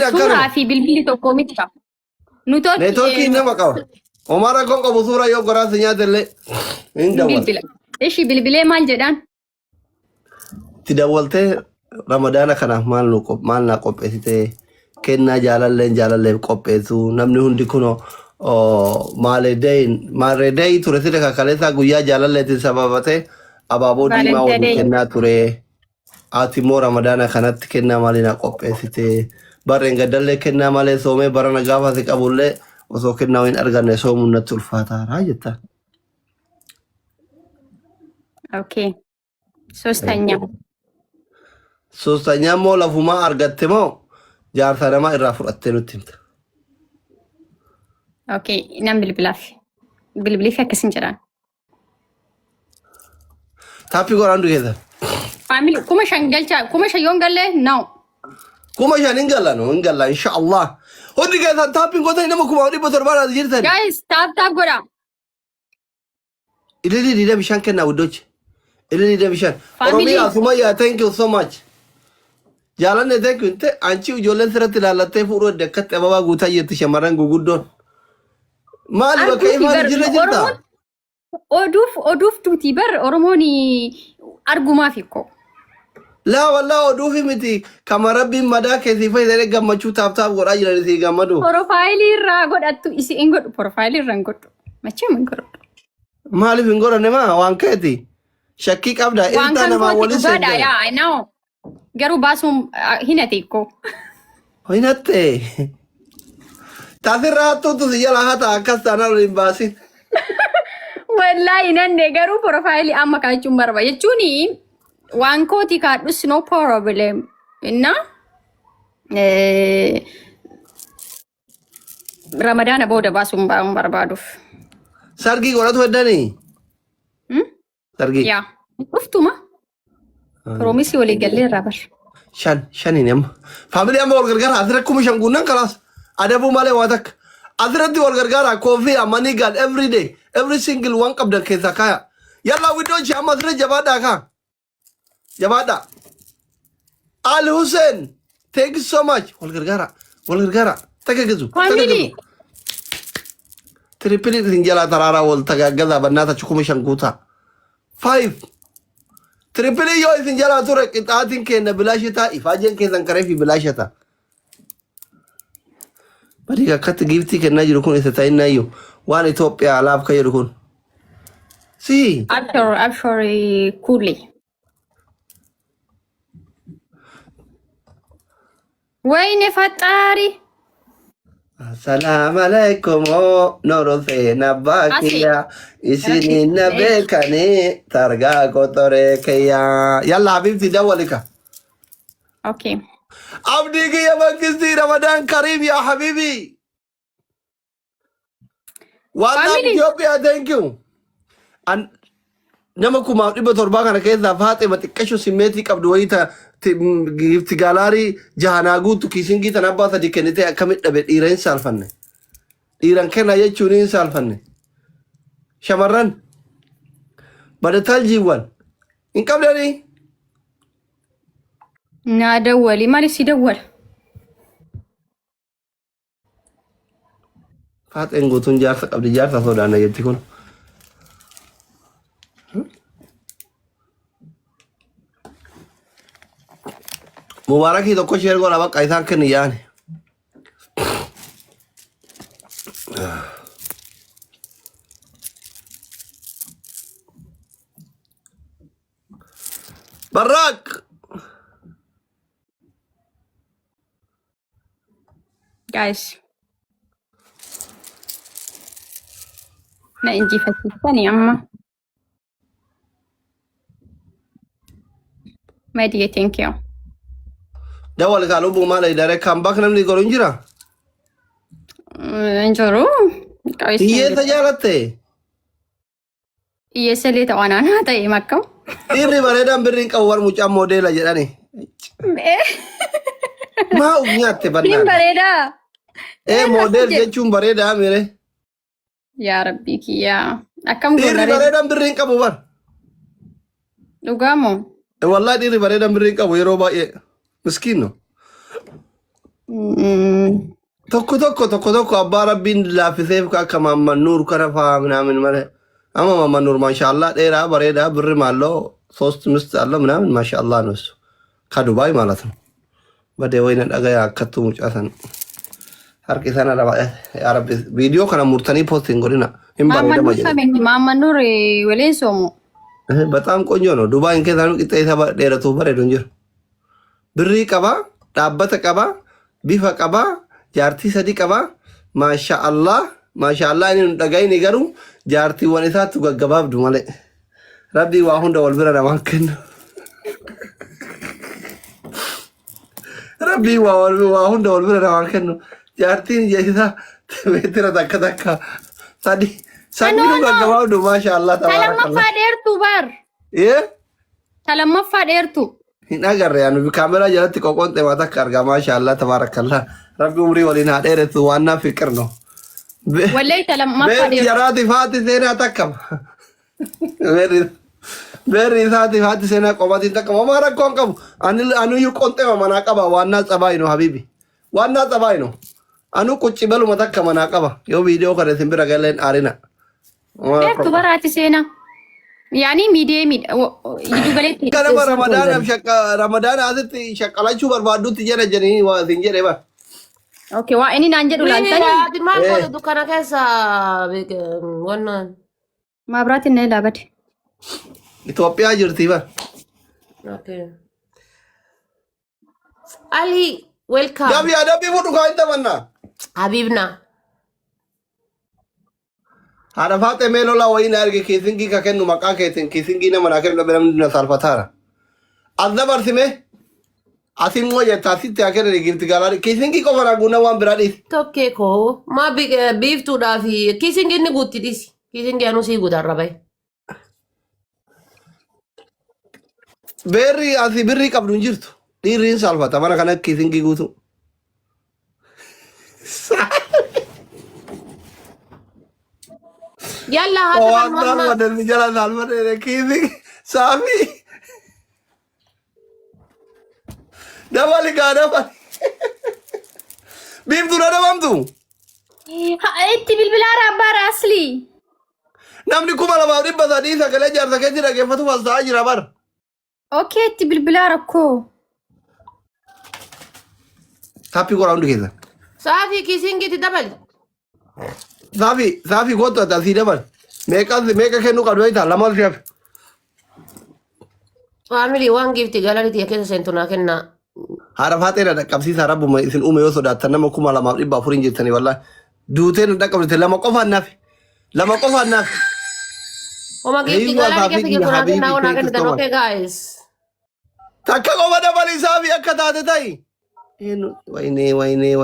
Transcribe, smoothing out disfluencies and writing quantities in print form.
suuraa fi bilbilli tokko miti qaba. Networking nama qaba. Omara kon qabu suura yoo goraasa nyaatellee hin dawwal. Bilbila. Ishi bilbilee maal jedhaan? Itti dawwaltee Ramadaana kanaaf maal naa qopheessitee kennaa jaalalleen qopheessu namni hundi kunoo maaledee ture sida kakaleessaa guyyaa jaalalleetiin sababatee abaaboo diimaa waliin kennaa ture. Ati immoo Ramadaana kanatti kennaa maalii naa qopheessitee barreen gaddallee kennaa malee soomee barana gaafa si qabullee osoo kennaa hin arganne soomuun natti ulfaataadha jettaan. Okay. Soostanya moo lafumaa argatte moo jaarsa namaa irraa fudhattee nutti himta. Okay, nam bilbilaaf. Bilbiliif akkasin jedhaan. Taappii godhaan dukeessa. Faamili kuma shan yoon galle no. Kuma shan hin galla inshaallah. Hundi keessan taappiin gosa nama kuma 700 jirtan. Guys, taap godhaa. Ilili dida bishaan kennaa guddochi. Ilili dida bishaan. Family. Oromiyaa Sumayyaa, thank you so much. Jaalanne thank you. Anchi ijoolleen sirratti ilaallattee fuudhuu edda akkatti ababaa guutaa jirti shamarran guguddoon. Maali bakka imaan jirta? Oduuf tuuti bar Oromoon argumaaf ikko. Laa wallaa oduufi miti kama rabbiin madaa keessii fayyadamee gammachuu taap godhaa jiran isii gammadu. Profaayilii irraa godhattu isi hin godhu. Profaayilii irraa hin godhu. Machee hin godhu. Maaliif hin godhanne maa waan keeti? Shakkii qabda ilta namaa waliin seegaa. I know. Garuu baasuun hinate ikko. Hinatte. Taasirraa hattuutu si jala hata akkas taanaan waliin baasin. Wallaahi nanne garuu profaayilii amma kaachuun barba jechuun waan kooti kaadhus no problem. Inna Ramadaana booda baasuun barbaaduuf. Sargii godhatu heddanii? Sargii? Yaa. Dhuftuma. Piroomisii walii gallee irraa bar. Shaniin amma. Faamilii amma wal gargaara asirratti kuma shan guunnaan kalaas. Adabuu malee waa takka. Asirratti wal gargaara koofii ammanii gaal every day. Every single one qabdan keessaa kaaya. Yallaa widdoo ishee amma asirratti jabaadhaa kaa. Jabaadhaa. Ali Hussein. Thank you so much. Wal gargaara. Takka gizu. Faamilii. Trippili isin jalaa taraaraa wal tagaaggaza bannaata kuma shan guutaa. 5. Trippili yoo isin jalaa ture qixaatiin kenna bilaashitaa ifaajeen keessan karee fi bilaashata. Badii akkatti giiftii kennaa jiru kun isa ta'innaa iyyuu waan Itoophiyaa alaaf ka jedhu kun. Si. Abshore Kuli. Wayne Fatari. Assalamu alaikum norose nabakiya isini nabekani targa kotore kaya yalla habibti dawalika. Okay. Abdi ya Makisti Ramadan Karim ya habibi. Wala Ethiopia thank you. An nama kuma diba torba kana keessa Fatima xiqqashu simmeetii qabdu wayita gifti gaalaarii jahanaa guutu kiisingii tan abbaa sadi kennitee akkamit dhabe dhiira hin saalfanne. Dhiiran kenna jechuun hin saalfanne. Shamarran badatal jiiwwan hin qabdanii. Naa dawwali maaliif si dawwala? Faaxeen guutuun jaarsa qabdi jaarsa sodaanna jetti kun. Mubarakii tokko sheer godha bakka isaan kenni yaani. Barak! Guys. Na injifachiisanii amma. My dear, thank you. Dawal ka lubu mala idare kambak namni gorun jira. Enjoru. Iye tajalate. Iye sele ta wanana ta imakka. Irri bareedan birrin qawwar mucaa modela jedhani. Ma ugnyatte banna. Nin bareeda. Model jechuun bareeda mere. Ya Rabbi kiyya. Akkam Irri bareedan birrin qabu bar. Dhugamo. Wallahi irri bareedan birrin qabu yeroo baay'ee. Miskiino. tokko abbaa rabbiin laaffiseef akka Maamman Nuur kana fa'aa ምናምን ማለት ama Maamman Nuur ማሻአላህ ጤራ በሬዳ ብርም አለው 3 ሚስት አለው ምናምን ማሻአላህ ነው እሱ ከዱባይ ማለት ነው በደ ወይነ ደጋ ያከቱ ሙጫሰን harkisana laba ya rabbi video kana murtani posting godina Maamman Nuur weleesomu በጣም ቆንጆ ነው ዱባይ እንከዛኑ ቂጣይ ተባ ደረቱ በረዶ እንጀር ብሪ ቀባ ዳበተ ቀባ ቢፈ ቀባ ጃርቲ ሰዲ ቀባ ማሻአላህ እኔ ደጋይ ነገሩ ጃርቲ ወነሳት ገገባብዱ ማለት ረቢ ዋሁን ደወል ብረና ማከን ረቢ ዋሁን ደወል ብረና ማከን ጃርቲ የይዛ ሜትራ ተከተካ ሰዲ ነው ገገባብዱ ማሻአላህ ተለማፋ ደርቱ በር ተለማፋ ደርቱ ነገር ያኑ ካሜራ ጀለት ቆቆንጤ ማታ ካርጋ ማሻአላህ ተባረከላህ ረቢ ኡምሪ ወሊና ደረቱ ዋና ፍቅር ነው ወላይ ተለማፋ ደርቱ ያራቲ ፋቲ ሴና ተከም በሪ ፋቲ ሴና ቆባቲ ተከም ማራ ቆንቀም አኑ ይቆንጤ ማናቀባ ዋና ጸባይ ነው ሀቢቢ ዋና ጸባይ ነው አኑ ቁጭ በሉ መተከ ማናቀባ ዮ ቪዲዮ ከረትን ብረገለን አሪና ደርቱ በራቲ ሴና ያኒ ሚዲያ ይዱበለት ከነማ ረመዳን አዝት ሸቀላችሁ በርባዱት እየነጀኒ ዋዚንጀ ባ ኦኬ ዋ እኔ ናንጀዱ ላንተኒ ማን ዱካና ከሳ ወና ማብራት እና ላበድ ኢትዮጵያ ጅርቲ ባ ኦኬ አሊ ዌልካም ደቢ ፉዱ ካይተመና ሀቢብና አረፋጤ ሜሎላ ወይና አርገ ኬሲንጊ ከከኑ መቃ ከትን ኬሲንጊ ነመና ከነ በለምንድነው ሳልፈታራ አዘበርሲሜ አሲሞ የታሲት ያከረ ጊፍት ጋላሪ ኬሲንጊ ቆፈራ ጉና ዋን ብራዲስ ቶኬኮ ማ ቢፍቱ ዳፊ ኬሲንጊ ንጉትዲስ ኬሲንጊ አኑ ሲ ጉዳራባይ ቤሪ አሲ ብሪ ቀብዱ እንጅርቱ ዲሪን ሳልፈታ ማና ከነ ኬሲንጊ ጉቱ يلا هذا محمد بدل جلال المره كيفي سامي دبالي كادا بيم دونا دمامتو انت بالبلارة بار اصلي نمني كوما لما ودي بدادي سكله جار سكجي ركه فتو فالسا اجرا بار اوكي انت بالبلارة كو تابي كوراوند كيدا صافي كيسينجي تدبل صافي كوتو تاسي دبل ميكا كنو قدويتا لما شاف فاميلي وان جيفتي غالاري تي كيسا سنتونا كنا عرفاتي دا قبسي سارب ما اسن اومي يوسو دا تنما كوما لما دبا فورين جتني والله دوتين دا قبلت لما قفا نافي وما جيفتي غالاري كيسا كنا كنا ونا كنا اوكي جايز تاكا قوما دبالي صافي اكا تاتي تاي ويني